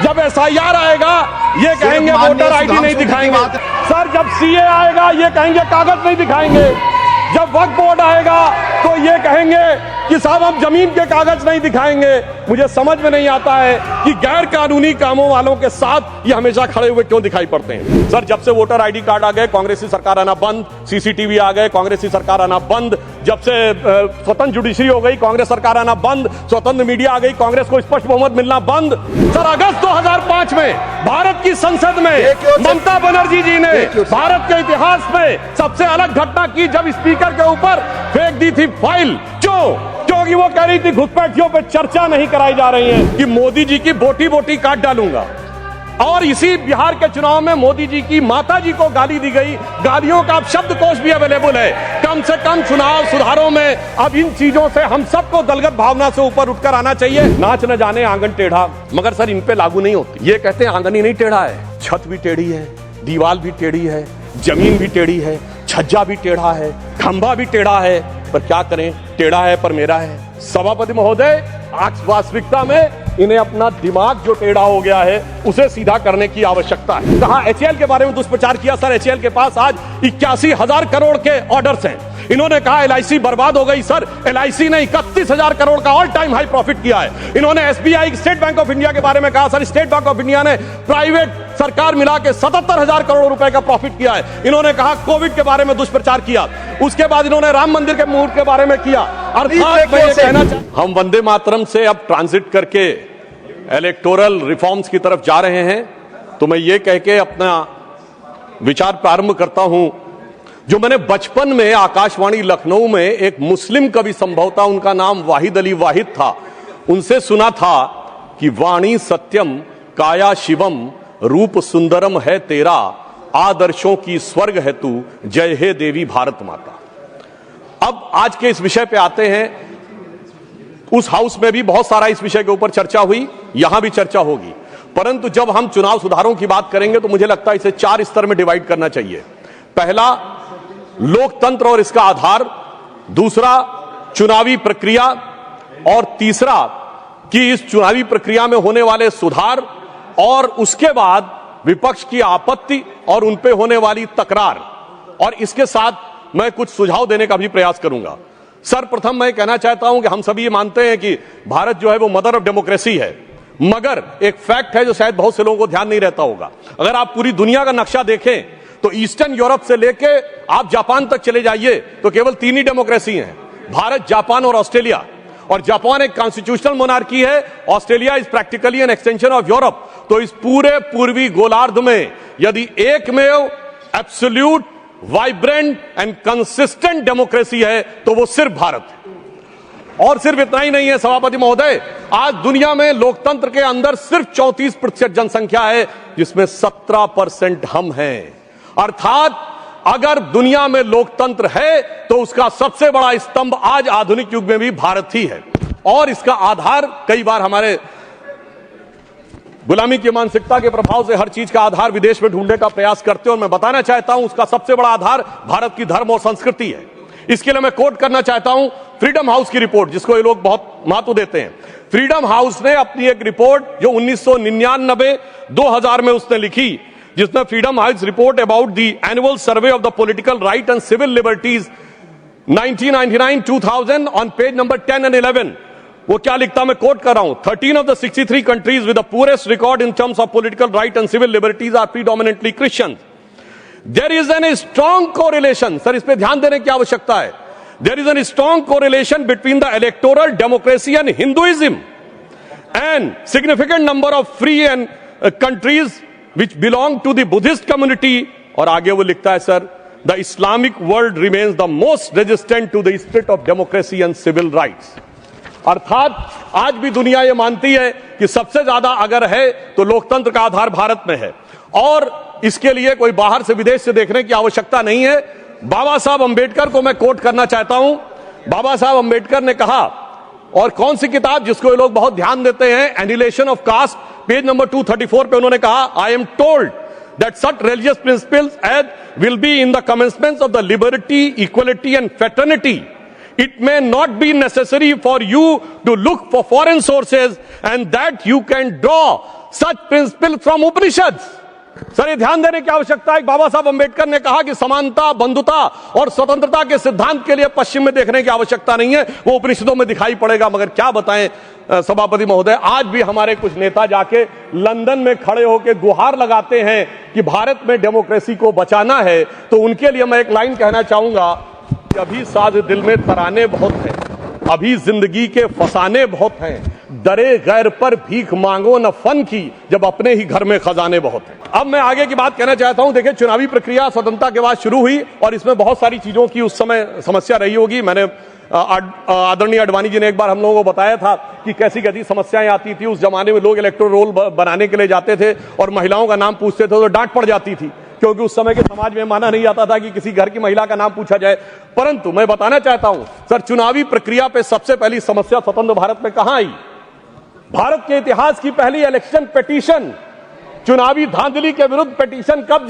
जब SIR आएगा ये कहेंगे वोटर ID नहीं दिखाएंगे। सर जब CA आएगा ये कहेंगे कागज नहीं दिखाएंगे। जब वक्फ बोर्ड आएगा तो ये कहेंगे कि साहब हम जमीन के कागज नहीं दिखाएंगे। मुझे समझ में नहीं आता है कि गैर कानूनी कामों वालों के साथ ये हमेशा खड़े हुए क्यों दिखाई पड़ते हैं। सर जब से वोटर ID कार्ड आ गए कांग्रेसी सरकार आना बंद, CCTV आ गए कांग्रेसी सरकार आना बंद, जब से स्वतंत्र जुडिशरी हो गई कांग्रेस सरकार आना बंद, स्वतंत्र मीडिया आ गई कांग्रेस को स्पष्ट बहुमत मिलना बंद। सर अगस्त 2005 में भारत की संसद में ममता बनर्जी जी ने भारत के इतिहास में सबसे अलग घटना की जब स्पीकर के ऊपर फेंक दी थी फाइल। क्योंकि वो कह रही थी घुसपैठियों पे चर्चा नहीं कराई जा रही है कि मोदी जी की बोटी बोटी काट डालूंगा। और इसी बिहार के चुनाव में मोदी जी की माता जी को गाली दी गई। गालियों का अब शब्दकोश भी अवेलेबल है। कम से कम चुनाव सुधारों में अब इन चीजों से हम सबको दलगत भावना से ऊपर उठकर आना चाहिए। नाच न जाने आंगन टेढ़ा, मगर सर इन पे लागू नहीं होती। ये कहते हैं आंगन ही नहीं टेढ़ा है, छत भी टेढ़ी है, दीवार भी टेढ़ी है, जमीन भी टेढ़ी है, छज्जा भी टेढ़ा है, खंभा भी टेढ़ा है, पर क्या करें टेढ़ा है पर मेरा है। सभापति महोदय आज वास्तविकता में इन्हें अपना दिमाग जो टेढ़ा हो गया है उसे सीधा करने की आवश्यकता है। कहा HAL के बारे में दुष्प्रचार किया। सर HAL के पास आज 81,000 करोड़ के ऑर्डर्स हैं। इन्होंने कहा LIC बर्बाद हो गई। सर LIC ने 31,000 करोड़ का ऑल टाइम हाई प्रॉफिट किया है। इन्होंने SBI state bank of India के बारे में कहा। Sir state bank of India ने प्राइवेट सरकार मिला के 77,000 करोड़ रुपए का प्रॉफिट किया है। इन्होंने कहा कोविड के बारे में दुष्प्रचार किया। उसके बाद इन्होंने राम मंदिर के मुहूर्त के बारे में किया। अर्थात मैं ये कहना चाहता हम वंदे मातरम से अब ट्रांजिट करके इलेक्टोरल रिफॉर्म्स की तरफ जा रहे हैं। तो मैं ये कह के अपना विचार प्रारंभ करता हूं, जो मैंने बचपन में आकाशवाणी लखनऊ में एक मुस्लिम कवि संभवतः उनका नाम वाहिद अली वाहिद था, उनसे सुना था कि वाणी सत्यम काया शिवम रूप सुंदरम है तेरा, आदर्शों की स्वर्ग है तू, जय हे देवी भारत माता। अब आज के इस विषय पे आते हैं। उस हाउस में भी बहुत सारा इस विषय के ऊपर चर्चा हुई, यहां भी चर्चा होगी, परंतु जब हम चुनाव सुधारों की बात करेंगे तो मुझे लगता है इसे 4 स्तर में डिवाइड करना चाहिए। पहला लोकतंत्र और इसका आधार, दूसरा चुनावी प्रक्रिया, और तीसरा कि इस चुनावी प्रक्रिया में होने वाले सुधार, और उसके बाद विपक्ष की आपत्ति और उन पे होने वाली तकरार। और इसके साथ मैं कुछ सुझाव देने का भी प्रयास करूंगा। सर्वप्रथम मैं कहना चाहता हूं कि हम सभी ये मानते हैं कि भारत जो है वो मदर ऑफ डेमोक्रेसी है, मगर एक फैक्ट है जो शायद बहुत से लोगों को ध्यान नहीं रहता होगा। अगर आप पूरी दुनिया का नक्शा देखें तो ईस्टर्न यूरोप से लेके आप जापान तक चले जाइए तो केवल 3 ही डेमोक्रेसी हैं, भारत, जापान और ऑस्ट्रेलिया। और जापान एक कॉन्स्टिट्यूशनल मोनार्की है, Australia is practically an extension of Europe. तो इस पूरे पूर्वी गोलार्ध में यदि एकमेव absolute vibrant and consistent democracy है तो वो सिर्फ भारत है। और सिर्फ इतना ही नहीं है सभापति महोदय, आज दुनिया में लोकतंत्र के अंदर सिर्फ 34% जनसंख्या है, जिसमें 17% हम हैं। अर्थात अगर दुनिया में लोकतंत्र है तो उसका सबसे बड़ा स्तंभ आज आधुनिक युग में भी भारत ही है। और इसका आधार कई बार हमारे गुलामी की मानसिकता के प्रभाव से हर चीज का आधार विदेश में ढूंढने का प्रयास करते हैं, और मैं बताना चाहता हूं उसका सबसे बड़ा आधार भारत की धर्म और संस्कृति है। इसके लिए मैं कोट करना चाहता हूं फ्रीडम हाउस की रिपोर्ट, जिसको ये लोग बहुत महत्व देते हैं। फ्रीडम हाउस ने अपनी एक रिपोर्ट जो 1999-2000 में उसने लिखी, जिसमें Freedom House report about the annual survey of the political right and civil liberties 1999-2000 on page number 10 and 11, वो क्या लिखता, मैं कोट कर रहा हूं, 13 of the 63 countries with the poorest record in terms of political right and civil liberties are predominantly Christians. There is a strong correlation, sir इस पे ध्यान देने की आवश्यकता है, there is a strong correlation between the electoral democracy and Hinduism, and significant number of free and countries which belong to the Buddhist community. और आगे वो लिखता है, sir the Islamic world remains the most resistant to the spirit of democracy and civil rights. अर्थात आज भी दुनिया ये मानती है कि सबसे ज्यादा अगर है तो लोकतंत्र का आधार भारत में है, और इसके लिए कोई बाहर से विदेश से देखने की आवश्यकता नहीं है। बाबा साहब अंबेडकर को मैं कोट करना चाहता हूं। बाबा साहब अंबेडकर ने कहा, और कौन सी किताब जिसको ये लोग बहुत ध्यान देते हैं, annihilation of caste, page number 234 पे उन्होंने कहा, I am told that such religious principles as will be in the commencements of the liberty, equality and fraternity it may not be necessary for you to look for foreign sources and that you can draw such principles from Upanishads. Sir, ये ध्यान देने की आवश्यकता है। बाबा साहब अंबेडकर ने कहा कि समानता, बंधुता और स्वतंत्रता के सिद्धांत के लिए पश्चिम में देखने की आवश्यकता नहीं है, वो उपनिषदों में दिखाई पड़ेगा। मगर क्या बताएं सभापति महोदय, आज भी हमारे कुछ नेता जाके लंदन में खड़े होकर गुहार लगाते हैं कि भारत में डेमोक्रेसी को बचाना है। तो उनके लिए मैं एक लाइन कहना चाहूंगा कि अभी साज दिल में तराने बहुत हैं, अभी जिंदगी के फसाने बहुत हैं, डरे गैर पर भीख मांगो न फन की, जब अपने ही घर में खजाने बहुत हैं। अब मैं आगे की बात कहना चाहता हूं। देखिए, चुनावी प्रक्रिया स्वतंत्रता के बाद शुरू हुई और इसमें बहुत सारी चीजों की उस समय समस्या रही होगी। मैंने आदरणीय आडवाणी जी ने एक बार हम लोगों को बताया था कि कैसी कैसी समस्याएं आती थी। उस जमाने में लोग इलेक्टोरल रोल बनाने के लिए जाते थे और महिलाओं का नाम पूछते थे तो डांट पड़ जाती थी, क्योंकि उस समय के समाज में माना नहीं आता था कि किसी घर की महिला का नाम पूछा जाए। परंतु मैं बताना चाहता हूं सर, चुनावी प्रक्रिया पे सबसे पहली समस्या स्वतंत्र भारत में कहां आई? भारत के इतिहास की पहली इलेक्शन पिटीशन, चुनावी धांधली के विरुद्ध पिटीशन कब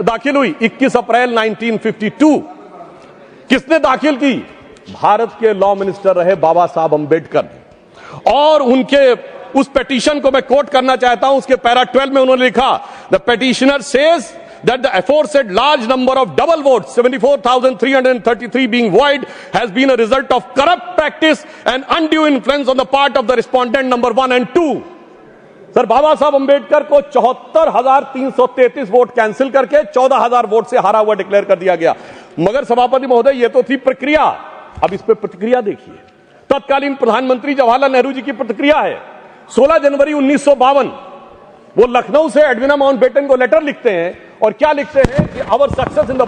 दाखिल हुई? 21 अप्रैल 1952। किसने दाखिल की? भारत के लॉ मिनिस्टर रहे बाबा साहब अंबेडकर। और उनके उस पिटीशन को मैं कोट करना चाहता हूं। उसके पैरा 12 में उन्होंने लिखा, the petitioner says that the aforesaid large number of double votes, 74,333 being void, has been a result of corrupt practice and undue influence on the part of the respondent number 1 and 2. Sir, बाबा साहब अंबेडकर को 74,333 vote cancel करके 14,000 vote से हारा हुआ declare कर दिया गया। मगर सभापति महोदय, ये तो थी प्रक्रिया। अब इस पे प्रतिक्रिया देखिए। तत्कालीन प्रधानमंत्री जवाहरलाल नेहरू जी की प्रतिक्रिया है। 16 जनवरी 1952 वो लखनऊ से एडविना माउंटबेटन को लेटर लिखते हैं और क्या लिखते हैं कि our success in the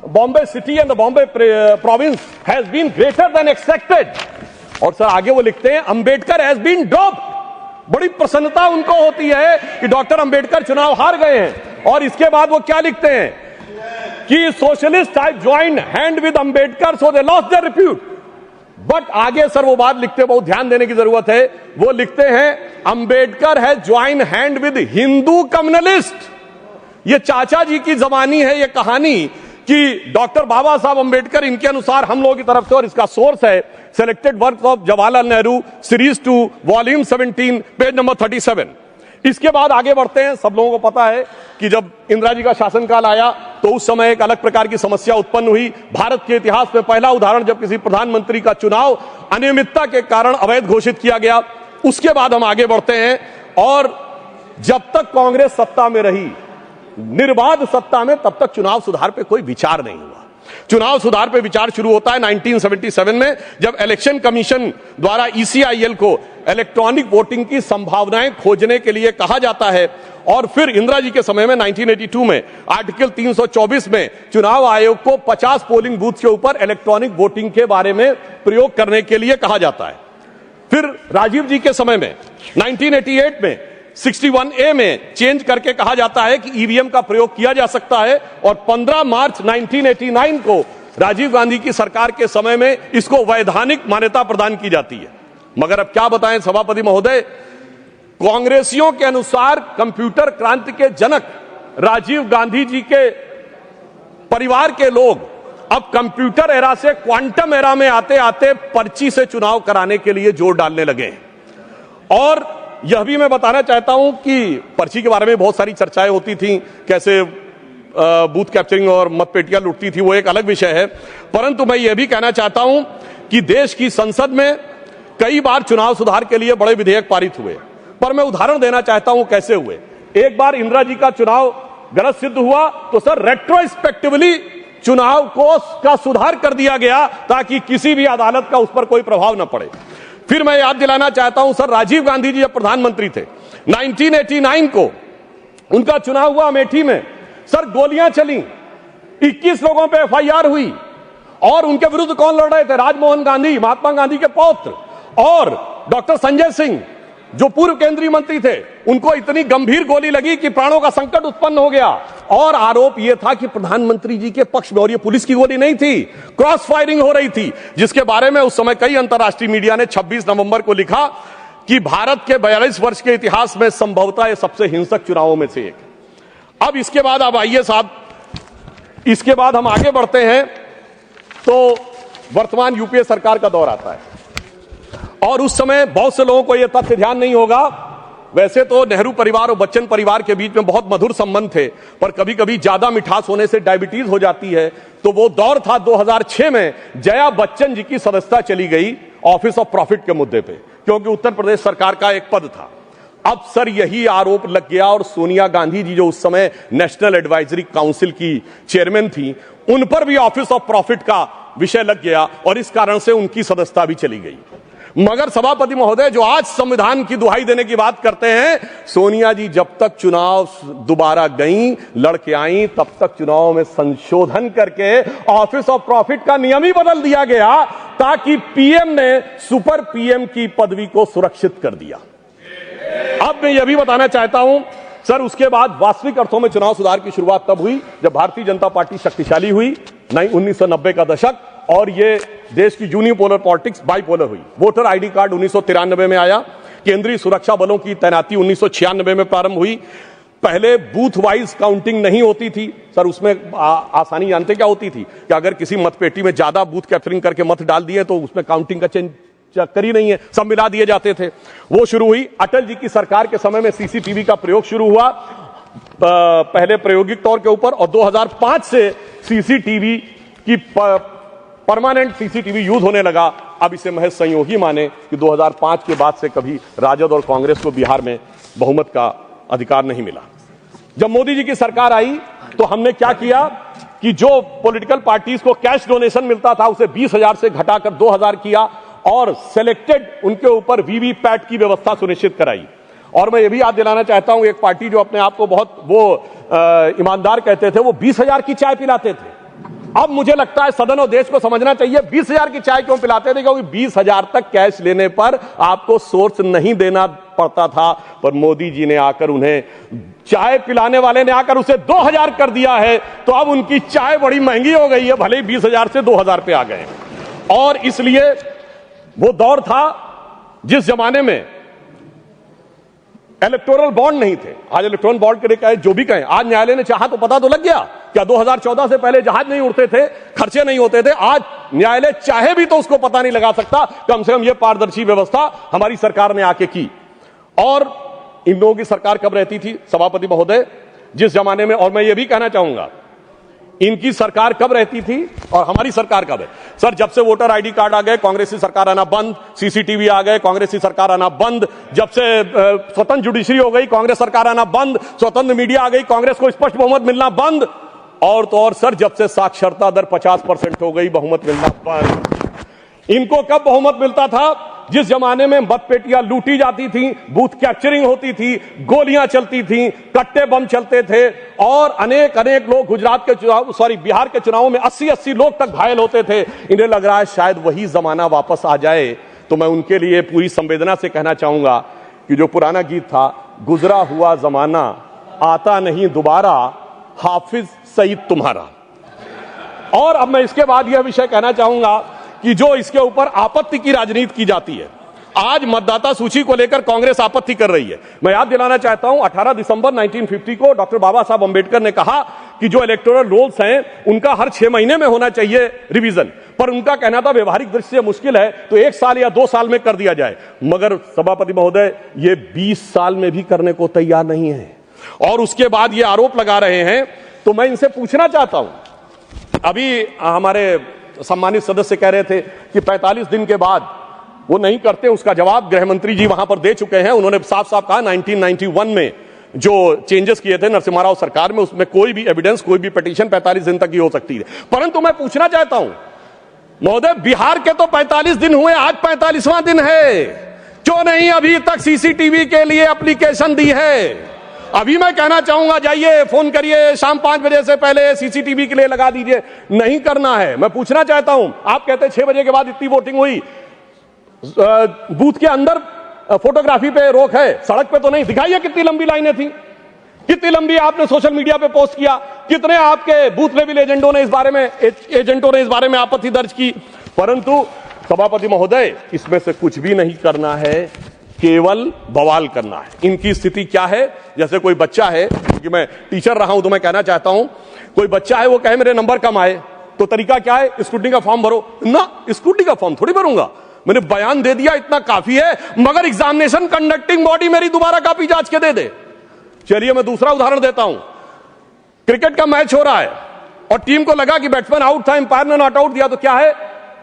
Bombay city and the Bombay province has been greater than expected. और सर आगे वो लिखते हैं, अंबेडकर हैज बीन ड्रॉप्ड। बड़ी प्रसन्नता उनको होती है कि डॉक्टर अंबेडकर चुनाव हार गए हैं। और इसके बाद वो क्या लिखते हैं कि socialist have joined hand with Ambedkar so they lost their repute. But आगे सर वो बात लिखते, बहुत ध्यान देने की जरूरत है। वो लिखते हैं, अंबेडकर है join hand with Hindu communalist. ये चाचा जी की जबानी है ये कहानी कि डॉक्टर बाबा साहब अंबेडकर, इनके अनुसार हम लोगों की तरफ से, और इसका सोर्स है selected work of Jawaharlal Nehru series 2 volume 17 page number 37। इसके बाद आगे बढ़ते हैं। सब लोगों को पता है कि जब इंदिरा जी का शासनकाल आया तो उस समय एक अलग प्रकार की समस्या उत्पन्न हुई। भारत के इतिहास में पहला उदाहरण जब किसी प्रधानमंत्री का चुनाव अनियमितता के कारण अवैध घोषित किया गया। उसके बाद हम आगे बढ़ते हैं और जब तक कांग्रेस सत्ता में रही, निर्बाध सत्ता में, तब तक चुनाव सुधार पे कोई विचार नहीं हुआ। चुनाव सुधार पे विचार शुरू होता है 1977 में, जब इलेक्शन कमीशन द्वारा ECIL को इलेक्ट्रॉनिक वोटिंग की संभावनाएं खोजने के लिए कहा जाता है। और फिर इंदिरा जी के समय में 1982 में आर्टिकल 324 में चुनाव आयोग को 50 पोलिंग बूथ के ऊपर इलेक्ट्रॉनिक वोटिंग के बारे में प्रयोग करने के लिए कहा जाता है। फिर राजीव जी के समय में 1988 में 61A में चेंज करके कहा जाता है कि EVM का प्रयोग किया जा सकता है। और 15 मार्च 1989 को राजीव गांधी की सरकार के समय में इसको वैधानिक मान्यता प्रदान की जाती है। मगर अब क्या बताएं सभापति महोदय, कांग्रेसियों के अनुसार कंप्यूटर क्रांति के जनक राजीव गांधी जी के परिवार के लोग अब कंप्यूटर एरा से क्वांटम एरा में आते आते पर्ची से चुनाव कराने के लिए जोर डालने लगे। और यह भी मैं बताना चाहता हूं कि पर्ची के बारे में बहुत सारी चर्चाएं होती थी, कैसे बूथ कैप्चरिंग और मतपेटियां लुटती थी, वो एक अलग विषय है। परंतु मैं यह भी कहना चाहता हूं कि देश की संसद में कई बार चुनाव सुधार के लिए बड़े विधेयक पारित हुए। पर मैं उदाहरण देना चाहता हूं कैसे हुए। एक बार इंदिरा जी का चुनाव गलत सिद्ध हुआ तो सर रेट्रोस्पेक्टिवली चुनाव का सुधार कर दिया गया ताकि किसी भी अदालत का उस पर कोई प्रभाव न पड़े। फिर मैं याद दिलाना चाहता हूं सर, राजीव गांधी जी जब प्रधानमंत्री थे 1989 को उनका चुनाव हुआ अमेठी में, सर गोलियां चली, 21 लोगों पे FIR हुई। और उनके विरुद्ध कौन लड़ रहे थे? राजमोहन गांधी, महात्मा गांधी के पौत्र, और डॉक्टर संजय सिंह जो पूर्व केंद्रीय मंत्री थे, उनको इतनी गंभीर गोली लगी कि प्राणों का संकट उत्पन्न हो गया। और आरोप यह था कि प्रधानमंत्री जी के पक्ष में, और यह पुलिस की गोली नहीं थी, क्रॉस फायरिंग हो रही थी, जिसके बारे में उस समय कई अंतर्राष्ट्रीय मीडिया ने 26 नवंबर को लिखा कि भारत के 42 वर्ष के इतिहास में संभवतः यह सबसे हिंसक चुनावों में से एक। अब इसके बाद अब आइए साहब, इसके बाद हम आगे बढ़ते हैं। तो वर्तमान यूपीए सरकार का दौर आता है और उस समय बहुत से लोगों को यह तथ्य ध्यान नहीं होगा। वैसे तो नेहरू परिवार और बच्चन परिवार के बीच में बहुत मधुर संबंध थे, पर कभी कभी ज्यादा मिठास होने से डायबिटीज हो जाती है। तो वो दौर था 2006 में जया बच्चन जी की सदस्यता चली गई ऑफिस ऑफ प्रॉफिट के मुद्दे पे, क्योंकि उत्तर प्रदेश सरकार का एक पद था। अब सर यही आरोप लग गया और सोनिया गांधी जी जो उस समय नेशनल एडवाइजरी काउंसिल की चेयरमैन थी, उन पर भी ऑफिस ऑफ प्रॉफिट का विषय लग गया और इस कारण से उनकी सदस्यता भी चली गई। मगर सभापति महोदय, जो आज संविधान की दुहाई देने की बात करते हैं, सोनिया जी जब तक चुनाव दोबारा गईं, लड़के आईं, तब तक चुनाव में संशोधन करके ऑफिस ऑफ प्रॉफिट का नियम ही बदल दिया गया ताकि पीएम ने सुपर पीएम की पदवी को सुरक्षित कर दिया। अब मैं यह भी बताना चाहता हूं सर, उसके बाद वास्तविक अर्थों में चुनाव सुधार की शुरुआत तब हुई जब भारतीय जनता पार्टी शक्तिशाली हुई, 1990 का दशक, और ये देश की यूनिपोलर पॉलिटिक्स बाइपोलर हुई। वोटर आईडी कार्ड 1993 में आया, केंद्रीय सुरक्षा बलों की तैनाती 1996 में प्रारंभ हुई। पहले बूथ वाइज काउंटिंग नहीं होती थी सर, उसमें आसानी जानते क्या होती थी कि अगर किसी मतपेटी में ज्यादा बूथ कैप्चरिंग करके मत डाल दिए तो उसमें काउंटिंग का चक्कर ही नहीं है, सब मिला दिए जाते थे। वो शुरू हुई। अटल जी की सरकार के समय में सीसीटीवी का प्रयोग शुरू हुआ, पहले प्रायोगिक तौर के ऊपर, और 2005 से सीसीटीवी की परमानेंट सीसीटीवी यूज होने लगा। अब इसे महज संयोगी माने कि 2005 के बाद से कभी राजद और कांग्रेस को बिहार में बहुमत का अधिकार नहीं मिला। जब मोदी जी की सरकार आई तो हमने क्या किया कि जो पॉलिटिकल पार्टीज को कैश डोनेशन मिलता था उसे 20,000 से घटाकर 2,000 किया और सिलेक्टेड उनके ऊपर वीवीपैट की व्यवस्था सुनिश्चित कराई। और मैं ये भी याद दिलाना चाहता हूं, एक पार्टी जो अपने आप को बहुत ईमानदार कहते थे, वो 20,000 की चाय पिलाते थे। अब मुझे लगता है सदन और देश को समझना चाहिए 20,000 की चाय क्यों पिलाते थे, क्योंकि 20,000 तक कैश लेने पर आपको सोर्स नहीं देना पड़ता था। पर मोदी जी ने आकर उन्हें, चाय पिलाने वाले ने आकर उसे 2,000 कर दिया है, तो अब उनकी चाय बड़ी महंगी हो गई है, भले ही 20,000 से 2,000 पे आ गए। और इसलिए वो दौर था जिस जमाने में इलेक्टोरल बॉन्ड नहीं थे। आज इलेक्टोरल बॉन्ड के लिए कहे जो भी कहें, आज न्यायालय ने चाहा तो पता तो लग गया। क्या 2014 से पहले जहाज नहीं उड़ते थे, खर्चे नहीं होते थे? आज न्यायालय चाहे भी तो उसको पता नहीं लगा सकता। कम से कम यह पारदर्शी व्यवस्था हमारी सरकार ने आके की। और इन लोगों की सरकार कब रहती थी सभापति महोदय, जिस जमाने में, और मैं ये भी कहना चाहूंगा, इनकी सरकार कब रहती थी और हमारी सरकार कब है? सर, जब से वोटर आईडी कार्ड आ गए, कांग्रेस की सरकार आना बंद, सीसीटीवी आ गए, कांग्रेस की सरकार आना बंद, जब से स्वतंत्र जुडिशरी हो गई, कांग्रेस सरकार आना बंद, स्वतंत्र मीडिया आ गई, कांग्रेस को स्पष्ट बहुमत मिलना बंद, और तो और सर, जब से साक्षरता दर 50% हो गई, बहुमत मिलना बंद। इनको कब बहुमत मिलता था? जिस जमाने में मतपेटियां लूटी जाती थी, बूथ कैप्चरिंग होती थी, गोलियां चलती थी, कट्टे बम चलते थे, और अनेक लोग गुजरात के चुनाव, बिहार के चुनावों में 80-80 लोग तक घायल होते थे। इन्हें लग रहा है शायद वही जमाना वापस आ जाए। तो मैं उनके लिए पूरी संवेदना से कहना चाहूंगा कि जो पुराना गीत था, गुजरा हुआ जमाना आता नहीं दोबारा, हाफिज सईद तुम्हारा। और अब मैं इसके बाद यह विषय कहना चाहूंगा कि जो इसके ऊपर आपत्ति की राजनीति की जाती है, आज मतदाता सूची को लेकर कांग्रेस आपत्ति कर रही है। मैं याद दिलाना चाहता हूं, 18 दिसंबर 1950 को डॉक्टर बाबा साहब अंबेडकर ने कहा कि जो इलेक्टोरल रोल्स हैं उनका हर 6 महीने में होना चाहिए रिवीजन, पर उनका कहना था व्यवहारिक दृष्टि से मुश्किल है तो 1 साल या 2 साल में कर दिया जाए। मगर सभापति महोदय, ये 20 साल में भी करने को तैयार नहीं है, और उसके बाद ये आरोप लगा रहे हैं। तो मैं इनसे पूछना चाहता हूं, अभी हमारे सम्मानित सदस्य कह रहे थे कि 45 दिन के बाद वो नहीं करते, उसका जवाब गृह मंत्री जी वहां पर दे चुके हैं। उन्होंने साफ साफ कहा 1991 में जो चेंजेस किए थे नरसिम्हा राव सरकार में, उसमें कोई भी एविडेंस, कोई भी पिटीशन 45 दिन तक ही हो सकती है। परंतु मैं पूछना चाहता हूं महोदय, बिहार के तो 45 दिन हुए, आज 45वां दिन है, क्यों नहीं अभी तक सीसीटीवी के लिए एप्लीकेशन दी है? अभी मैं कहना चाहूंगा, जाइए फोन करिए, शाम 5 बजे से पहले सीसीटीवी के लिए लगा दीजिए। नहीं करना है। मैं पूछना चाहता हूं, आप कहते हैं 6 बजे के बाद इतनी वोटिंग हुई, बूथ के अंदर फोटोग्राफी पे रोक है, सड़क पे तो नहीं। दिखाइए कितनी लंबी लाइनें थी, कितनी लंबी आपने सोशल मीडिया पे पोस्ट किया, कितने आपके बूथ लेवल एजेंटों ने इस बारे में आपत्ति दर्ज की। परंतु सभापति महोदय, इसमें से कुछ भी नहीं करना है, केवल बवाल करना है। इनकी स्थिति क्या है? जैसे कोई बच्चा है, क्योंकि मैं टीचर रहा हूं तो मैं कहना चाहता हूं, कोई बच्चा है वो कहे मेरे नंबर कम आए, तो तरीका क्या है? स्क्रूटनी का फॉर्म भरो ना। स्क्रूटनी का फॉर्म थोड़ी भरूंगा, मैंने बयान दे दिया, इतना काफी है। मगर एग्जामिनेशन कंडक्टिंग बॉडी मेरी दोबारा कॉपी जांच के दे दे। चलिए मैं दूसरा उदाहरण देता हूं। क्रिकेट का मैच हो रहा है और टीम को लगा कि बैट्समैन आउट था, अंपायर ने नॉट आउट दिया, तो क्या है?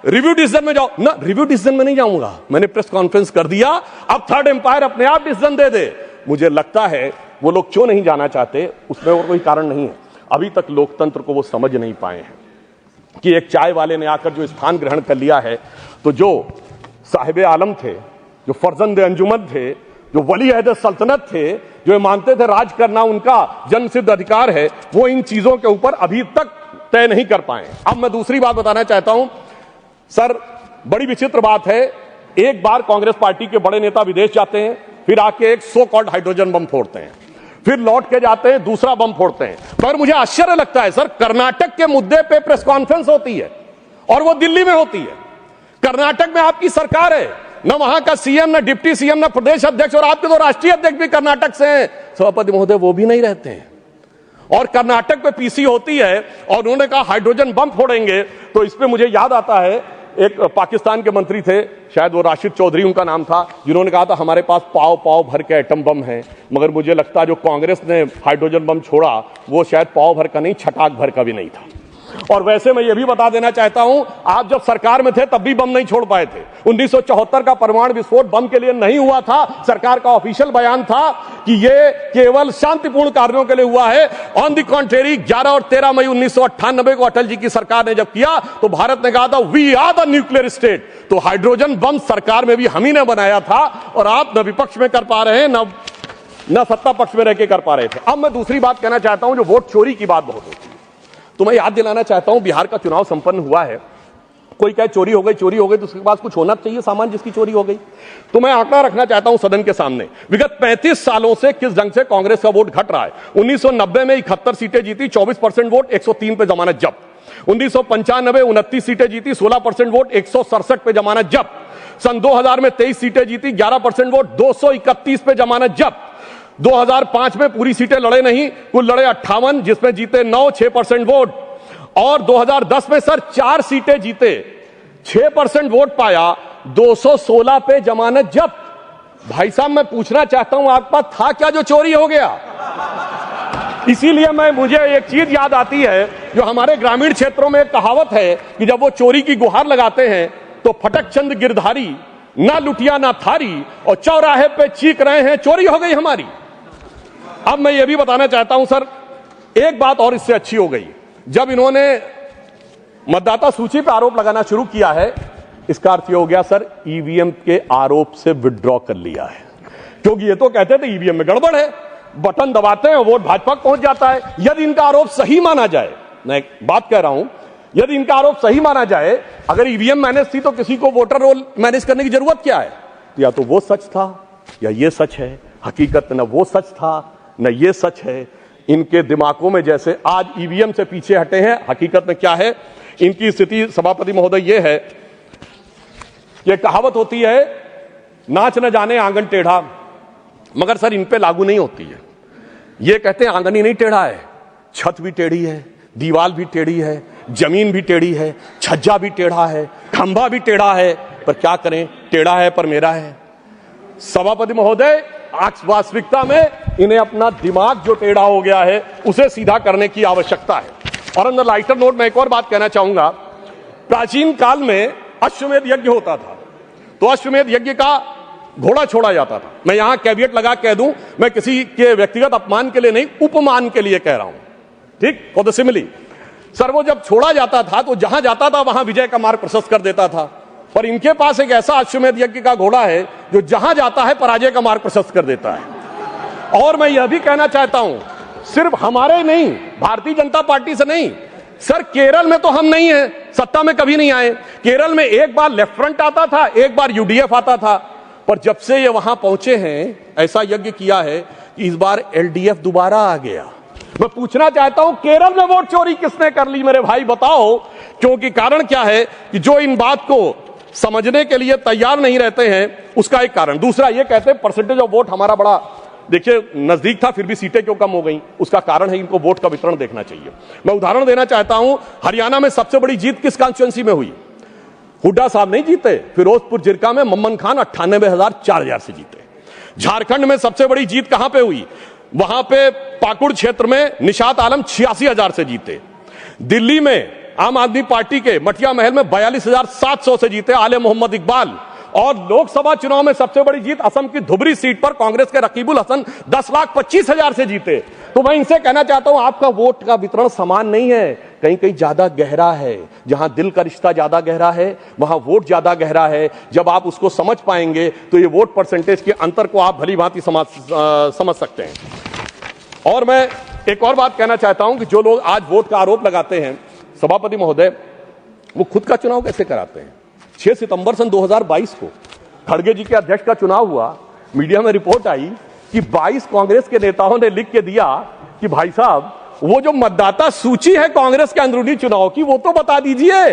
रिव्यू डिसीजन में जाओ ना। रिव्यू डिसीजन में नहीं जाऊंगा, मैंने प्रेस कॉन्फ्रेंस कर दिया, अब थर्ड अंपायर अपने आप डिसीजन दे दे। मुझे लगता है वो लोग क्यों नहीं जाना चाहते, उसमें और कोई कारण नहीं है। अभी तक लोकतंत्र को वो समझ नहीं पाए हैं कि एक चाय वाले ने आकर जो स्थान ग्रहण कर लिया है, तो जो साहिब आलम थे, जो फर्जंद अंजुमन थे, जो वली अहद सल्तनत थे, जो मानते थे राज करना उनका जन्मसिद्ध अधिकार है, वो इन चीजों के ऊपर अभी तक तय नहीं कर पाए। अब मैं दूसरी बात बताना चाहता हूं सर, बड़ी विचित्र बात है। एक बार कांग्रेस पार्टी के बड़े नेता विदेश जाते हैं, फिर आके एक सो कॉल्ड हाइड्रोजन बम फोड़ते हैं, फिर लौट के जाते हैं दूसरा बम फोड़ते हैं। पर मुझे आश्चर्य लगता है सर, कर्नाटक के मुद्दे पे प्रेस कॉन्फ्रेंस होती है और वो दिल्ली में होती है। कर्नाटक में आपकी सरकार है, न वहां का सीएम, न डिप्टी सीएम, न प्रदेश अध्यक्ष, और आपके तो राष्ट्रीय अध्यक्ष भी कर्नाटक से हैं। सभापति महोदय वो भी नहीं रहते हैं। और कर्नाटक पे पीसी होती है और उन्होंने कहा हाइड्रोजन बम फोड़ेंगे। तो इस पे मुझे याद आता है, एक पाकिस्तान के मंत्री थे, शायद वो राशिद चौधरी उनका नाम था, जिन्होंने कहा था हमारे पास पाव पाव भर के एटम बम है। मगर मुझे लगता है जो कांग्रेस ने हाइड्रोजन बम छोड़ा वो शायद पाव भर का नहीं, छटाक भर का भी नहीं था। और वैसे मैं ये भी बता देना चाहता हूं, आप जब सरकार में थे तब भी बम नहीं छोड़ पाए थे। 1974 का परमाणु विस्फोट बम के लिए नहीं हुआ था। सरकार का ऑफिशियल बयान था कि ये केवल शांतिपूर्ण कार्यों के लिए हुआ है। ऑन द कॉन्ट्रेरी 11 और 13 मई 1998 को अटल जी की सरकार ने जब किया तो भारत ने कहा था we are the nuclear state. तो हाइड्रोजन बम सरकार में भी हम ही ने बनाया था, और आप न विपक्ष में कर पा रहे हैं न सत्ता पक्ष में रह के कर पा रहे थे। अब मैं दूसरी बात कहना चाहता हूं, जो वोट चोरी की बात बहुत होती है, तो मैं याद दिलाना चाहता हूं, बिहार का चुनाव संपन्न हुआ है। कोई कहे चोरी हो गई तो उसके पास कुछ होना चाहिए सामान जिसकी चोरी हो गई। तो मैं आंकड़ा रखना चाहता हूं सदन के सामने, विगत 35 सालों से किस ढंग से कांग्रेस का वोट घट रहा है। 1990 में 71 सीटें जीती, 24% वोट, 103 पे जमानत जब्त। 1995 29 सीटें जीती, 16% वोट, 167 पे जमानत जब्त। सन 2000 में 23 सीटें जीती, 11% वोट, 231 पे जमानत जब्त। 2005 में पूरी सीटें लड़े नहीं, कुल लड़े 58, जिसमें जीते 9, 6% वोट। और 2010 में सर 4 सीटें जीते, 6% वोट पाया, 216 पे जमानत जब्त। भाई साहब मैं पूछना चाहता हूं, आपके पास था क्या जो चोरी हो गया? इसीलिए मुझे एक चीज याद आती है, जो हमारे ग्रामीण क्षेत्रों में एक कहावत है कि जब वो चोरी की गुहार लगाते हैं तो फटक चंद गिरधारी, ना लुटिया ना थारी, और चौराहे पे चीख रहे हैं चोरी हो गई हमारी। अब मैं ये भी बताना चाहता हूं सर, एक बात और इससे अच्छी हो गई, जब इन्होंने मतदाता सूची पर आरोप लगाना शुरू किया है, इसका अर्थ ये हो गया सर ईवीएम के आरोप से विड्रॉ कर लिया है। क्योंकि ये तो कहते थे ईवीएम में गड़बड़ है, बटन दबाते हैं वोट भाजपा को पहुंच जाता है। यदि इनका आरोप सही माना जाए, मैं एक बात कह रहा हूं, यदि इनका आरोप सही माना जाए, अगर ईवीएम मैनेज थी तो किसी को वोटर रोल मैनेज करने की जरूरत क्या है? या तो वो सच था या ये सच है। हकीकत न वो सच था न ये सच है। इनके दिमागों में जैसे आज ईवीएम से पीछे हटे हैं, हकीकत में क्या है इनकी स्थिति सभापति महोदय ये है कि कहावत होती है नाच न जाने आंगन टेढ़ा, मगर सर इन पे लागू नहीं होती है। ये कहते हैं आंगन ही नहीं टेढ़ा है, छत भी टेढ़ी है, दीवार भी टेढ़ी है, जमीन भी टेढ़ी है, छज्जा भी टेढ़ा है, खंभा भी टेढ़ा है, पर क्या करें, टेढ़ा है पर मेरा है। सभापति महोदय वास्तविकता में इन्हें अपना दिमाग जो टेढ़ा हो गया है उसे सीधा करने की आवश्यकता है। और अंदर लाइटर नोट में एक और बात कहना चाहूंगा, प्राचीन काल में अश्वमेध यज्ञ होता था, तो अश्वमेध यज्ञ का घोड़ा छोड़ा जाता था। मैं यहां कैवियट लगा कह दूं, मैं किसी के व्यक्तिगत अपमान के लिए नहीं, उपमान के लिए कह रहा हूं, ठीक, फॉर द सिमिली। सर वो जब छोड़ा जाता था तो जहां जाता था वहां विजय का मार्ग प्रशस्त कर देता था, पर इनके पास एक ऐसा अश्वमेध यज्ञ का घोड़ा है जो जहां जाता है पराजय का मार्ग प्रशस्त कर देता है। और मैं यह भी कहना चाहता हूं, सिर्फ हमारे नहीं, भारतीय जनता पार्टी से नहीं, सर केरल में तो हम नहीं हैं, सत्ता में कभी नहीं आए। केरल में एक बार लेफ्ट फ्रंट आता था, एक बार यूडीएफ आता था, पर जब से ये वहां पहुंचे हैं ऐसा यज्ञ किया है कि इस बार एलडीएफ दोबारा आ गया। मैं पूछना चाहता हूं केरल में वोट चोरी किसने कर ली मेरे भाई बताओ? क्योंकि कारण क्या है कि जो इन बात को समझने के लिए तैयार नहीं रहते हैं, उसका एक कारण। दूसरा ये कहते हैं परसेंटेज ऑफ वोट हमारा बड़ा देखिए नजदीक था फिर भी सीटें क्यों कम हो गई, उसका कारण है इनको वोट का वितरण देखना चाहिए। मैं उदाहरण देना चाहता हूं, हरियाणा में सबसे बड़ी जीत किस कॉन्स्टिट्यूएंसी में हुई? हुड्डा साहब नहीं जीते, फिरोजपुर जिरका में मम्मन खान 98,000 से जीते। झारखंड में सबसे बड़ी जीत कहां पे हुई? वहां पे पाकुड़ क्षेत्र में निशात आलम 86,000 से जीते। दिल्ली में आम आदमी पार्टी के मटिया महल में 42,700 से जीते आले मोहम्मद इकबाल। और लोकसभा चुनाव में सबसे बड़ी जीत असम की धुबरी सीट पर कांग्रेस के रकीबुल हसन 10,25,000 से जीते। तो मैं इनसे कहना चाहता हूं, आपका वोट का वितरण समान नहीं है, कहीं कहीं ज्यादा गहरा है। जहां दिल का रिश्ता ज्यादा गहरा है वहां वोट ज्यादा गहरा है। जब आप उसको समझ पाएंगे तो ये वोट परसेंटेज के अंतर को आप भली भांति समझ सकते हैं। और मैं एक और बात कहना चाहता हूं कि जो लोग आज वोट का आरोप लगाते हैं सभापति महोदय, वो खुद का चुनाव कैसे कराते हैं? 6 सितंबर सन 2022 को खड़गे जी के अध्यक्ष का चुनाव हुआ, मीडिया में रिपोर्ट आई कि 22 कांग्रेस के नेताओं ने लिख के दिया कि भाई साहब वो जो मतदाता सूची है कांग्रेस के अंदरूनी चुनाव की वो तो बता दीजिए।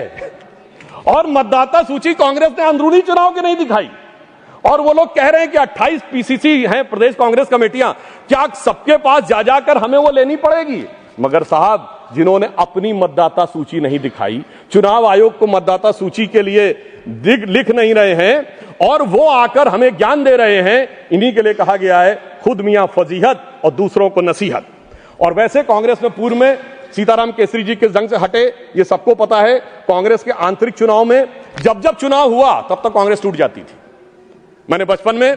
और मतदाता सूची कांग्रेस ने अंदरूनी चुनाव की नहीं दिखाई। और वो लोग कह रहे हैं कि 28 पीसीसी हैं प्रदेश कांग्रेस कमेटियां, क्या सबके पास जा जाकर हमें वो लेनी पड़ेगी? मगर साहब, जिन्होंने अपनी मतदाता सूची नहीं दिखाई, चुनाव आयोग को मतदाता सूची के लिए लिख नहीं रहे हैं और वो आकर हमें ज्ञान दे रहे हैं, इन्हीं के लिए कहा गया है खुद मियां फजीहत और दूसरों को नसीहत। और वैसे कांग्रेस में पूर्व में सीताराम केसरी जी किस ढंग से हटे ये सबको पता है। कांग्रेस के आंतरिक चुनाव में जब जब चुनाव हुआ तब तक कांग्रेस टूट जाती थी। मैंने बचपन में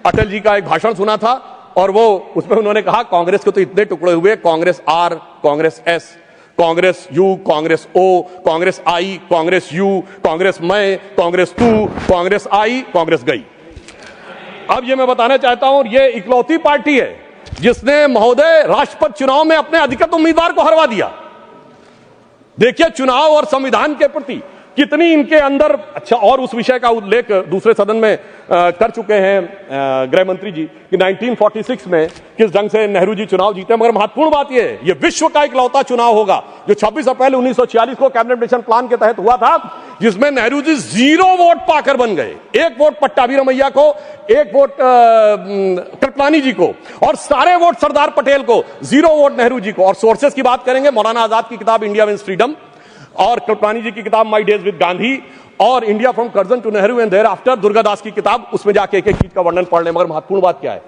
अटल जी का एक भाषण सुना था और वो उसमें उन्होंने कहा कांग्रेस के तो इतने टुकड़े हुए, Congress R, Congress S, Congress U, Congress O, Congress I, Congress U, Congress मैं, कांग्रेस तू, कांग्रेस आई, कांग्रेस गई। अब ये मैं बताना चाहता हूं, ये इकलौती पार्टी है जिसने महोदय राष्ट्रपति चुनाव में अपने अधिकृत उम्मीदवार को हरवा दिया। देखिए चुनाव और संविधान के प्रति कितनी इनके अंदर अच्छा। और उस विषय का उल्लेख दूसरे सदन में कर चुके हैं गृह मंत्री जी कि 1946 में किस ढंग से नेहरू जी चुनाव जीते। मगर महत्वपूर्ण बात यह है ये विश्व का इकलौता चुनाव होगा जो 26 अप्रैल 1946 को कैबिनेट मिशन प्लान के तहत हुआ था, जिसमें नेहरू जी 0 वोट पाकर बन गए। 1 वोट पट्टाभी रमैया को, 1 वोट कृपलानी जी को और सारे वोट सरदार पटेल को, 0 वोट नेहरू जी को। और सोर्सेस की बात करेंगे, मौलाना आजाद की किताब इंडिया विंस फ्रीडम और कृपलानी जी की किताब माई डेज विद गांधी और India from Curzon to Nehru and thereafter Durgadas की किताब, उसमें जाके एक एक चीज का वर्णन पढ़ लें। मगर महत्वपूर्ण बात क्या है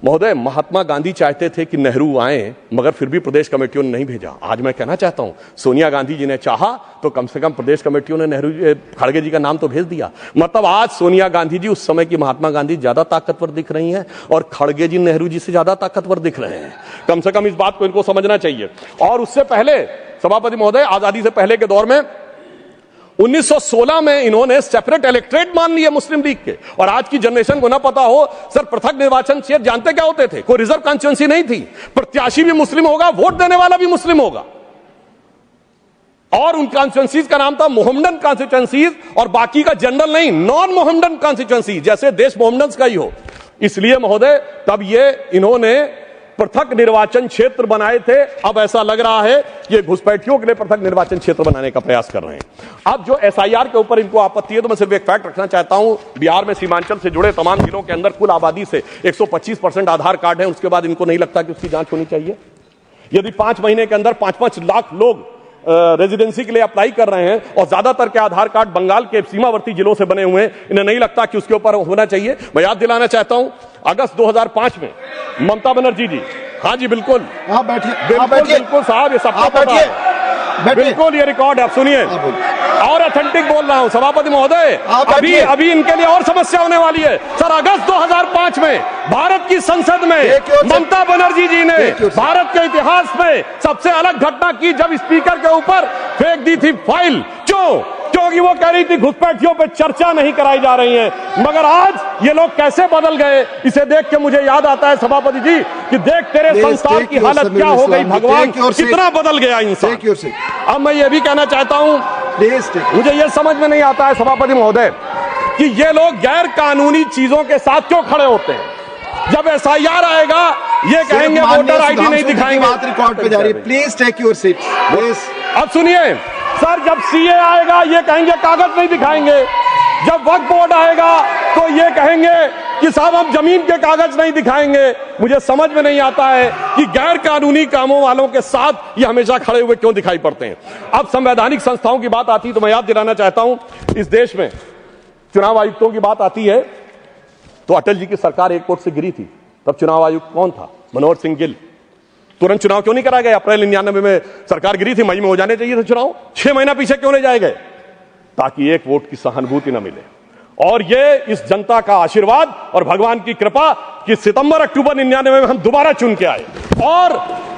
महोदय, महात्मा गांधी चाहते थे कि नेहरू आए, मगर फिर भी प्रदेश कमेटियों ने नहीं भेजा। आज मैं कहना चाहता हूं सोनिया गांधी जी ने चाहा तो कम से कम प्रदेश कमेटियों ने नेहरू खड़गे जी का नाम तो भेज दिया। मतलब आज सोनिया गांधी जी उस समय की महात्मा गांधी ज्यादा ताकतवर दिख रही हैं और खड़गे जी नेहरू जी से ज्यादा ताकतवर दिख रहे हैं। कम से कम इस बात को इनको समझना चाहिए। और उससे पहले सभापति महोदय, आजादी से पहले के दौर में 1916 में इन्होंने सेपरेट इलेक्ट्रेट मान लिए मुस्लिम लीग के। और आज की जनरेशन को ना पता हो, सर पृथक निर्वाचन क्षेत्र जानते क्या होते थे? कोई रिजर्व कॉन्स्टिट्यूएंसी नहीं थी, प्रत्याशी भी मुस्लिम होगा, वोट देने वाला भी मुस्लिम होगा। और उन कॉन्स्टिट्यूएंसीज का नाम था मोहम्मडन कॉन्स्टिट्यूएंसीज और बाकी का जनरल नहीं, नॉन मोहम्मडन कॉन्स्टिट्यूएंसी, जैसे देश मोहम्मडन का ही हो। इसलिए महोदय तब ये इन्होंने पृथक निर्वाचन क्षेत्र बनाए थे। अब ऐसा लग रहा है कि घुसपैठियों के लिए पृथक निर्वाचन क्षेत्र बनाने का प्रयास कर रहे हैं। अब जो एसआईआर के ऊपर इनको आपत्ति है, तो मैं सिर्फ एक फैक्ट रखना चाहता हूं, बिहार में सीमांचल से जुड़े तमाम जिलों के अंदर कुल आबादी से 125% आधार कार्ड है। उसके बाद इनको नहीं लगता कि उसकी जांच होनी चाहिए। यदि 5 महीने के अंदर 5-5 लाख लोग रेजिडेंसी के लिए अप्लाई कर रहे हैं और ज्यादातर के आधार कार्ड बंगाल के सीमावर्ती जिलों से बने हुए हैं, इन्हें नहीं लगता कि उसके ऊपर होना चाहिए। मैं याद दिलाना चाहता हूं अगस्त 2005 में ममता बनर्जी जी, हाँ जी बिल्कुल, आप बैठिए, बिल्कुल साहब, ये सबको पता है, बिल्कुल ये रिकॉर्ड है, आप सुनिए। और ऑथेंटिक बोल रहा हूं सभापति महोदय, अभी इनके लिए और समस्या होने वाली है। सर अगस्त 2005 में भारत की संसद में ममता बनर्जी जी ने भारत के इतिहास में सबसे अलग घटना की जब स्पीकर के ऊपर फेंक दी थी फाइल। क्योंकि वो कह रही थी घुसपैठियों पे चर्चा नहीं कराई जा रही है। मगर आज ये लोग कैसे बदल गए, इसे देख के मुझे याद आता है सभापति जी कि देख तेरे संसार की हालत क्या हो गई, भगवान कितना बदल गया इंसान। अब मैं ये भी कहना चाहता हूं, मुझे ये समझ में नहीं आता है सभापति महोदय कि ये लोग गैर कानूनी चीजों के साथ क्यों खड़े होते हैं। जब एसआईआर आएगा ये कहेंगे वोटर आईडी नहीं दिखाएंगे। बात रिकॉर्ड पे जा रही है, प्लीज टेक योर सीट। अब सुनिए सर, जब सीए आएगा ये कहेंगे कागज नहीं दिखाएंगे, जब वक्फ बोर्ड आएगा तो ये कहेंगे कि साहब हम जमीन के कागज नहीं दिखाएंगे। मुझे समझ में नहीं आता है कि गैर कानूनी कामों वालों के साथ ये हमेशा खड़े हुए क्यों दिखाई पड़ते हैं। अब संवैधानिक संस्थाओं की बात आती है तो मैं याद दिलाना चाहता हूं, इस देश में चुनाव आयुक्तों की बात आती है तो अटल जी की सरकार एक वोट से गिरी थी। तब चुनाव आयुक्त कौन था? मनोहर सिंह गिल। तुरंत चुनाव क्यों नहीं कराया गया? अप्रैल 99 में सरकार गिरी थी, मई में हो जाने चाहिए थे चुनाव। 6 महीना पीछे क्यों ले जाए गए? ताकि एक वोट की सहानुभूति न मिले। और ये इस जनता का आशीर्वाद और भगवान की कृपा कि सितंबर अक्टूबर 99 में हम दोबारा चुन के आए और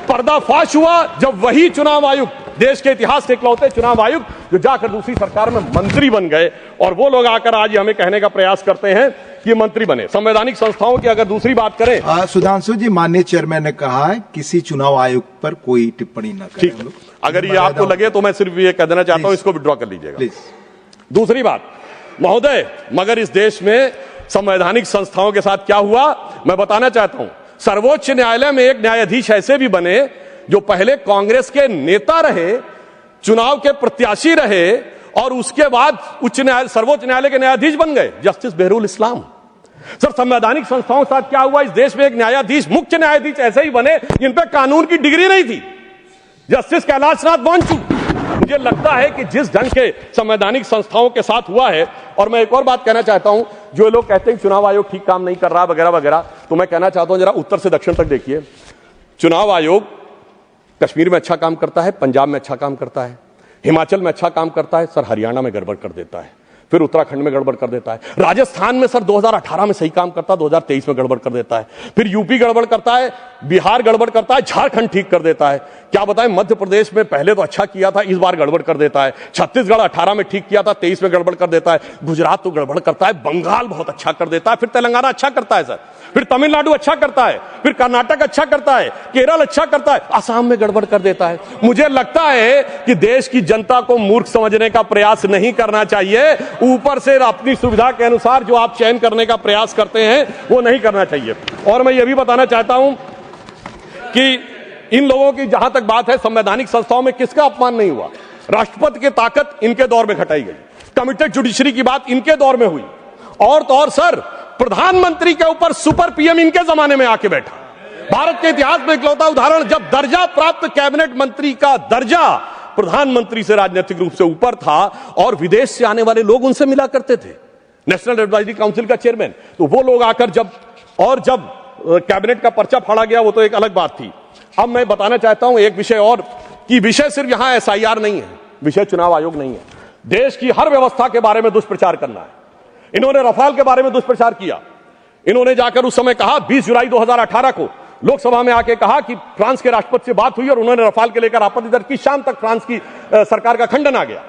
पर्दाफाश हुआ जब वही चुनाव आयुक्त, देश के इतिहास के इकलौते चुनाव आयुक्त जो जाकर दूसरी सरकार में मंत्री बन गए, और वो लोग आकर आज हमें कहने का प्रयास करते हैं कि मंत्री बने। संवैधानिक संस्थाओं की अगर दूसरी बात करें, सुधांशु जी, माननीय चेयरमैन ने कहा है किसी चुनाव आयुक्त पर कोई टिप्पणी न करें। ठीक, अगर ये आपको लगे तो मैं सिर्फ ये कह देना चाहता हूं, इसको विड्रॉ कर लीजिएगा। दूसरी बात महोदय, मगर इस देश में संवैधानिक संस्थाओं के साथ क्या हुआ मैं बताना चाहता हूं। सर्वोच्च न्यायालय में एक न्यायाधीश ऐसे भी बने जो पहले कांग्रेस के नेता रहे, चुनाव के प्रत्याशी रहे और उसके बाद सर्वोच्च न्यायालय के न्यायाधीश बन गए, जस्टिस बेहरुल इस्लाम। सर, संवैधानिक संस्थाओं के साथ क्या हुआ? इस देश में एक न्यायाधीश, मुख्य न्यायाधीश ऐसे ही बने जिन पे कानून की डिग्री नहीं थी, जस्टिस कैलाशनाथ वांचू। मुझे लगता है कि जिस ढंग के संवैधानिक संस्थाओं के साथ हुआ है, और मैं एक और बात कहना चाहता हूं, जो लोग कहते हैं चुनाव आयोग ठीक काम नहीं कर रहा वगैरह वगैरह, तो मैं कहना चाहता हूं जरा उत्तर से दक्षिण तक देखिए। चुनाव आयोग कश्मीर में अच्छा काम करता है, पंजाब में अच्छा काम करता है, हिमाचल में अच्छा काम करता है, सर हरियाणा में गड़बड़ कर देता है, फिर उत्तराखंड में गड़बड़ कर देता है, राजस्थान में सर 2018 में सही काम करता है, 2023 में गड़बड़ कर देता है, फिर यूपी गड़बड़ करता है, बिहार गड़बड़ करता है, झारखंड ठीक कर देता है। क्या बताएं, मध्य प्रदेश में पहले तो अच्छा किया था, इस बार गड़बड़ कर देता है। छत्तीसगढ़ 18 में ठीक किया था, 23 में गड़बड़ कर देता है। गुजरात तो गड़बड़ करता है, बंगाल बहुत अच्छा कर देता है, फिर तेलंगाना अच्छा करता है सर, फिर तमिलनाडु अच्छा करता है, फिर कर्नाटक अच्छा करता है, केरल अच्छा करता है, असम में गड़बड़ कर देता है। मुझे लगता है कि देश की जनता को मूर्ख समझने का प्रयास नहीं करना चाहिए। ऊपर से अपनी सुविधा के अनुसार जो आप चयन करने का प्रयास करते हैं वो नहीं करना चाहिए। और मैं ये भी बताना चाहता हूं कि इन लोगों की जहां तक बात है, संवैधानिक संस्थाओं में किसका अपमान नहीं हुआ? राष्ट्रपति की ताकत इनके दौर में घटाई गई, कमिटेड जुडिशरी की बात इनके दौर में हुई, और तो और सर प्रधानमंत्री के ऊपर सुपर पीएम इनके जमाने में आके बैठा। भारत के इतिहास में इकलौता उदाहरण, जब दर्जा प्राप्त कैबिनेट मंत्री का दर्जा प्रधानमंत्री से राजनीतिक रूप से ऊपर था और विदेश से आने वाले लोग उनसे मिला करते थे, नेशनल एडवाइजरी काउंसिल का चेयरमैन, तो वो लोग आकर जब कैबिनेट का पर्चा फाड़ा गया वो तो एक अलग बात थी। अब मैं बताना चाहता हूं एक विषय और, कि विषय सिर्फ यहां एसआईआर नहीं है, विषय चुनाव आयोग नहीं है। देश की हर व्यवस्था के बारे में दुष्प्रचार करना है। इन्होंने रफाल के बारे में दुष्प्रचार किया। इन्होंने जाकर उस समय कहा, 20 जुलाई 2018 को लोकसभा में आके कहा कि फ्रांस के राष्ट्रपति से बात हुई और उन्होंने रफाल के लेकर आपत्ति दर्ज की। शाम तक फ्रांस की सरकार का खंडन आ गया।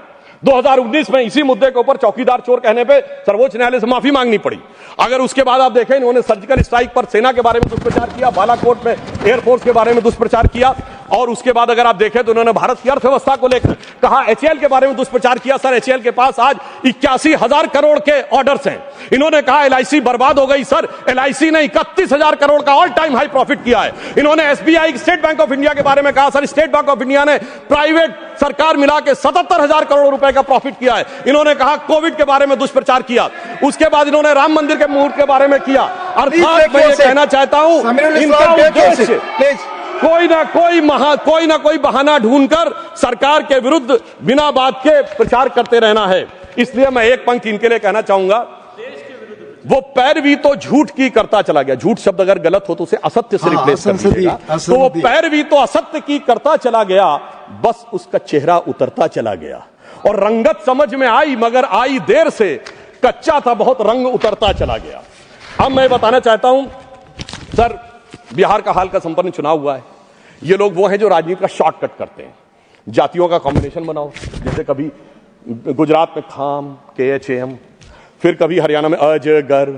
2019 में इसी मुद्दे के ऊपर चौकीदार चोर कहने पे सर्वोच्च न्यायालय से माफी मांगनी पड़ी। अगर उसके बाद आप देखें, इन्होंने सर्जिकल स्ट्राइक पर सेना के बारे में दुष्प्रचार किया, बालाकोट में एयरफोर्स के बारे में दुष्प्रचार किया, और उसके बाद अगर आप देखें तो उन्होंने भारत की अर्थव्यवस्था को लेकर कहा, एचएएल के बारे में दुष्प्रचार किया। सर, एचएएल के पास आज 81,000 करोड़ के ऑर्डर्स हैं। इन्होंने कहा एलआईसी बर्बाद हो गई। सर, एलआईसी ने 31,000 करोड़ का ऑल टाइम हाई प्रॉफिट किया है। इन्होंने SBI, state bank of India के बारे में कहा, sir state bank of India ने प्राइवेट सरकार मिला के 77,000 करोड़ रुपए का प्रॉफिट किया है। इन्होंने कहा कोविड के बारे में दुष्प्रचार किया। उसके बाद इन्होंने राम मंदिर के मुहूर्त के बारे में किया। अर्थात मैं ये कहना चाहता हूं, इनका उद्देश्य कोई ना कोई बहाना ढूंढकर सरकार के विरुद्ध बिना बात के प्रचार करते रहना है। इसलिए मैं एक पंक्ति इनके लिए कहना चाहूंगा, वो पैरवी तो झूठ की करता चला गया। झूठ शब्द अगर गलत हो तो उसे असत्य से रिप्लेस कर दीजिएगा। तो वो पैरवी तो असत्य की करता चला गया, बस उसका चेहरा उतरता चला गया और रंगत समझ में आई, मगर आई देर से। कच्चा था बहुत, रंग उतरता चला गया। अब मैं बताना चाहता हूं सर, बिहार का हाल का संपन्न चुनाव हुआ है। ये लोग वो हैं जो राजनीति का शॉर्टकट करते हैं, जातियों का कॉम्बिनेशन बनाओ, जैसे कभी गुजरात में खाम KHAM, फिर कभी हरियाणा में अजगर,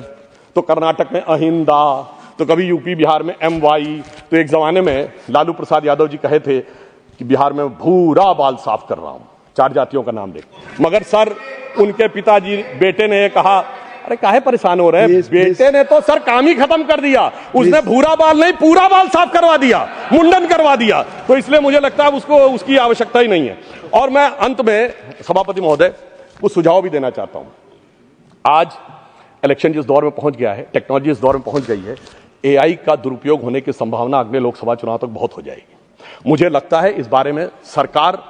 तो कर्नाटक में अहिंदा, तो कभी यूपी बिहार में MY। तो एक जमाने में लालू प्रसाद यादव जी कहे थे कि बिहार में भूरा बाल साफ कर रहा हूं, 4 जातियों का नाम लेकर। मगर सर, उनके पिताजी बेटे ने कहा, अरे काहे परेशान हो रहे हैं? बेटे ने तो सर काम ही खत्म कर दिया। उसने भूरा बाल नहीं, पूरा बाल साफ करवा दिया, मुंडन करवा दिया। तो इसलिए मुझे लगता है उसको उसकी आवश्यकता ही नहीं है। और मैं अंत में सभापति महोदय कुछ सुझाव भी देना चाहता हूं। आज इलेक्शन जिस दौर में पहुंच गया है, टेक्नोलॉजी इस दौर में पहुंच गई है, एआई का दुरुपयोग होने की संभावना अगले लोकसभा चुनाव तक बहुत हो जाएगी। मुझे लगता है इस बारे में सरकार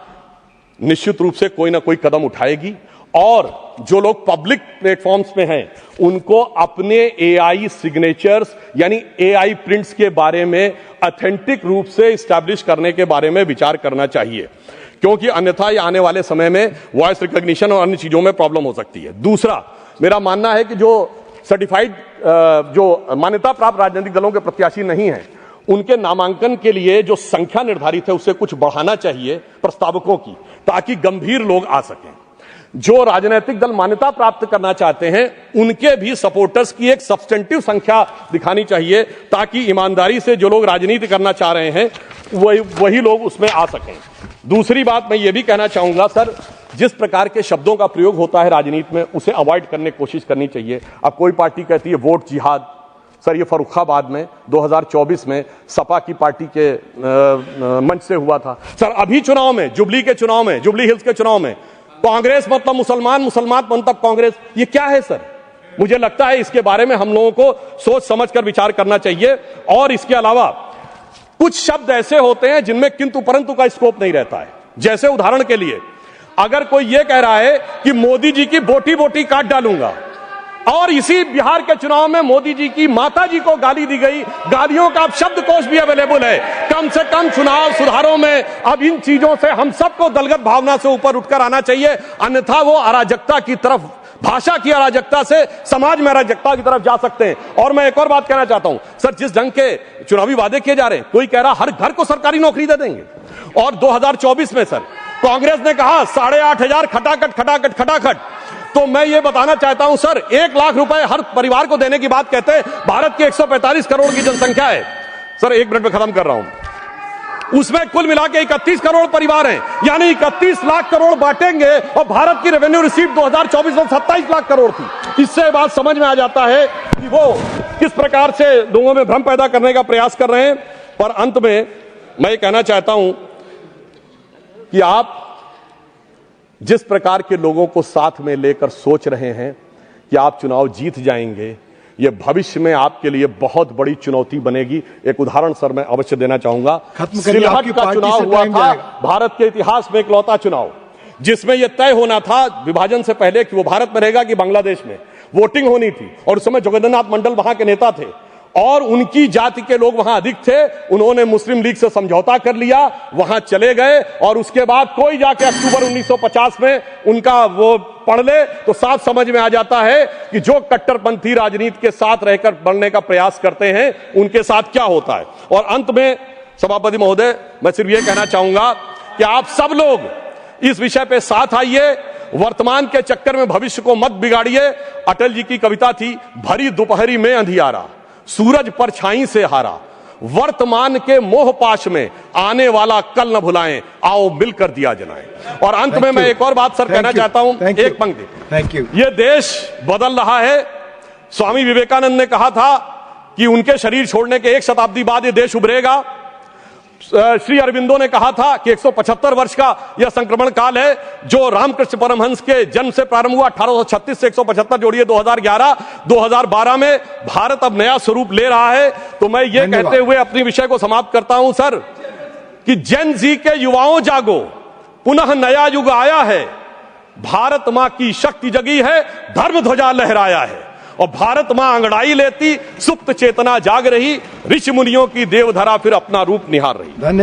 निश्चित रूप से कोई ना कोई कदम उठाएगी और जो लोग पब्लिक प्लेटफॉर्म्स पे हैं उनको अपने एआई सिग्नेचर्स यानी एआई प्रिंट्स के बारे में ऑथेंटिक रूप से एस्टैब्लिश करने के बारे में विचार करना चाहिए, क्योंकि अन्यथा ये आने वाले समय में वॉइस रिकॉग्निशन और अन्य चीजों में प्रॉब्लम हो सकती है। दूसरा, मेरा मानना है कि जो सर्टिफाइड जो मान्यता प्राप्त राजनीतिक दलों के प्रत्याशी नहीं हैं, उनके नामांकन के लिए जो संख्या निर्धारित है उससे कुछ बढ़ाना चाहिए प्रस्तावकों की, ताकि गंभीर लोग आ सकें। जो राजनीतिक दल मान्यता प्राप्त करना चाहते हैं उनके भी सपोर्टर्स की एक सब्सटेंटिव संख्या दिखानी चाहिए, ताकि ईमानदारी से जो लोग राजनीति करना चाह रहे हैं वही लोग उसमें आ सकें। दूसरी बात मैं ये भी कहना चाहूंगा सर, जिस प्रकार के शब्दों का प्रयोग होता है राजनीति में उसे अवॉइड करने की कोशिश करनी चाहिए। अब कोई पार्टी कहती है वोट जिहाद, सर ये फर्रुखाबाद में 2024 में सपा की पार्टी के मंच से हुआ था। सर अभी चुनाव में, जुबली के चुनाव में, जुबली हिल्स के चुनाव में कांग्रेस मतलब मुसलमान, मुसलमान मतलब कांग्रेस, ये क्या है सर? मुझे लगता है इसके बारे में हम लोगों को सोच समझकर विचार करना चाहिए। और इसके अलावा कुछ शब्द ऐसे होते हैं जिनमें किंतु परंतु का स्कोप नहीं रहता है। जैसे उदाहरण के लिए, अगर कोई यह कह रहा है कि मोदी जी की बोटी बोटी काट डालूंगा और इसी बिहार के चुनाव में मोदी जी की माता जी को गाली दी गई, गालियों का अब शब्दकोश भी अवेलेबल है। कम से कम चुनाव सुधारों में अब इन चीजों से हम सबको दलगत भावना से ऊपर उठकर आना चाहिए, अन्यथा वो अराजकता की तरफ, भाषा की अराजकता से समाज में अराजकता की तरफ जा सकते हैं। और मैं एक और बात कहना चाहता हूं सर, जिस ढंग के चुनावी वादे किए जा रहे हैं, कोई कह रहा हर घर को सरकारी नौकरी दे देंगे, और 2024 में सर कांग्रेस ने कहा 8,500 खटाखट खटाखट खटाखट। तो मैं ये बताना चाहता हूं सर, 1 लाख रुपए हर परिवार को देने की बात कहते हैं। भारत की 145 करोड़ की जनसंख्या है सर, 1 मिनट में खत्म कर रहा हूं। उसमें कुल मिला के 31 करोड़ परिवार हैं, यानी 31 लाख करोड़ बांटेंगे और भारत की रेवेन्यू रिसीव 2024 में 27 लाख करोड़ थी। इससे बात समझ में आ जाता है कि वो किस प्रकार से लोगों में भ्रम पैदा करने का प्रयास कर रहे हैं। पर अंत में मैं ये कहना चाहता हूं कि आप जिस प्रकार के लोगों को साथ में लेकर सोच रहे हैं कि आप चुनाव जीत जाएंगे, यह भविष्य में आपके लिए बहुत बड़ी चुनौती बनेगी। एक उदाहरण सर मैं अवश्य देना चाहूंगा। सिलहट का चुनाव हुआ था, भारत के इतिहास में इकलौता चुनाव जिसमें यह तय होना था विभाजन से पहले कि वो भारत में रहेगा कि बांग्लादेश में। वोटिंग होनी थी और उस समय जोगेंद्रनाथ मंडल वहां के नेता थे और उनकी जाति के लोग वहां अधिक थे। उन्होंने मुस्लिम लीग से समझौता कर लिया, वहां चले गए और उसके बाद कोई जाके अक्टूबर 1950 में उनका वो पढ़ ले तो साफ समझ में आ जाता है कि जो कट्टरपंथी राजनीति के साथ रहकर बढ़ने का प्रयास करते हैं उनके साथ क्या होता है। और अंत में सभापति महोदय, मैं सिर्फ ये कहना चाहूंगा कि आप सब लोग इस विषय पे साथ आइए, वर्तमान के चक्कर में भविष्य को मत बिगाड़िए। अटल जी की कविता थी, भरी दोपहरी में अंधियारा, सूरज परछाई से हारा, वर्तमान के मोह पाश में आने वाला कल न भुलाएं, आओ मिलकर दिया जलाएं। और अंत में मैं एक और बात सर कहना चाहता हूं, एक पंक्ति। Thank you. ये देश बदल रहा है। स्वामी विवेकानंद ने कहा था कि उनके शरीर छोड़ने के 1 शताब्दी बाद ये देश उभरेगा। श्री अरविंदो ने कहा था कि 175 वर्ष का यह संक्रमण काल है जो रामकृष्ण परमहंस के जन्म से प्रारंभ हुआ 1836 से 175 जोड़िए 2012 में भारत अब नया स्वरूप ले रहा है। तो मैं ये कहते हुए अपनी विषय को समाप्त करता हूं सर कि जेन जी के युवाओं जागो, पुनः नया युग आया है, भारत मां की शक्ति जगी है, धर्म ध्वजा लहराया है और भारत मां अंगड़ाई लेती, सुप्त चेतना जाग रही, ऋषि मुनियों की देवधरा फिर अपना रूप निहार रही। धन्यवाद।